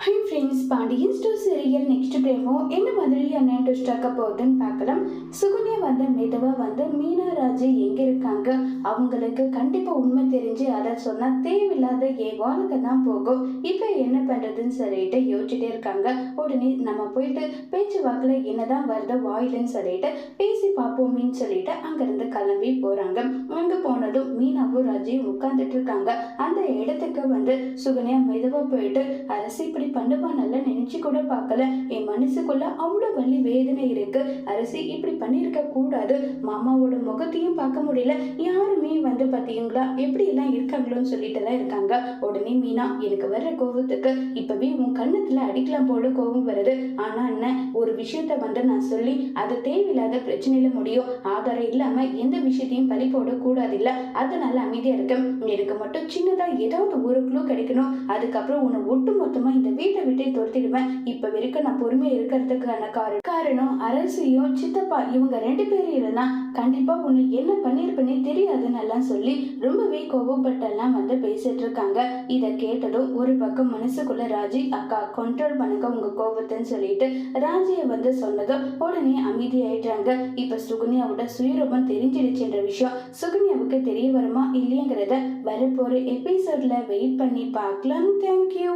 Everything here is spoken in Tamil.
High friends, Pandian store serial next promo என்ன மாதிரியான ட்விஸ்ட் ஆக்க போகுதுன்னு பார்க்கலாம். சுகன்யா மெதுவாக மீனா ராஜு எங்கே இருக்காங்க, அவங்களுக்கு கண்டிப்பாக உண்மை தெரிஞ்சு அதை சொன்னால் தேவையில்லாத என் வாழ்க்கை தான் போகும், இப்போ என்ன பண்ணுறதுன்னு சொல்லிட்டு யோசிச்சுட்டே இருக்காங்க. உடனே நம்ம போயிட்டு பேச்சு வாக்கில் என்னதான் வருது வாயிலுன்னு சொல்லிட்டு பேசி பார்ப்போமின்னு சொல்லிட்டு அங்கேருந்து கிளம்பி போகிறாங்க. அங்கே போனதும் மீனாவும் ராஜையும் உட்காந்துட்டு இருக்காங்க. அந்த இடத்துக்கு சுகன்யா மெதுவாக போயிட்டு அரசு இப்படி பண்ணுவானல்ல நினைச்சு கூட பார்க்கல, என் மனசுக்குள்ள அவ்வளவு வலி வேதனை இருக்கு, அரசி இப்படி பண்ணிருக்க கூடாது, மாமாவோட முகத்தையும் பார்க்க முடியல, யாருமே பாத்தீங்களா எப்படி எல்லாம் இருக்காங்களோன்னு சொல்லிட்டு எல்லாம் இருக்காங்க. உடனே மீனா, எனக்கு வர்ற கோபத்துக்கு இப்பவே உன் கண்ணத்துல அடிக்கலாம் போல கோபம் வருது, ஆனா என்ன ஒரு விஷயத்த நான் சொல்லி அது தேவையில்லாத பிரச்சனையில முடியும், ஆதாரம் இல்லாம எந்த விஷயத்தையும் பழி போட கூடாது இல்ல, அதனால அமைதியா இருக்க, எனக்கு மட்டும் சின்னதா ஏதாவது ஒரு க்ளூ கிடைக்கணும், அதுக்கப்புறம் உன்னை ஒட்டு மொத்தமா இந்த வீட்டை விட்டே துரத்திடுவேன், இப்ப வரைக்கும் நான் பொறுமையா இருக்கிறதுக்கான காரணம் அரசியும் சித்தப்பா இவங்க 2 பேரும் இல்லைன்னா கண்டிப்பா உன்னை என்ன பண்ணிருப்பேனே தெரியாதுன்னு எல்லாம் சொல்லி ரொம்பவே கோபப்பட்டெல்லாம் பேசிட்டு இருக்காங்க. இதை கேட்டதும் ஒரு பக்கம் மனசுக்குள்ள ராஜி, அக்கா கண்ட்ரோல் பண்ணுங்க உங்க கோபத்தைன்னு சொல்லிட்டு ராஜியை சொன்னதும் உடனே அமைதியாயிட்டாங்க. இப்ப சுகன்யாவோட சுயரூபம் தெரிஞ்சிடுச்சுன்ற விஷயம் சுகன்யாவுக்கு தெரிய வருமா இல்லையங்கிறத வரப்போற எபிசோட்ல வெயிட் பண்ணி பார்க்கலாம். தேங்க்யூ.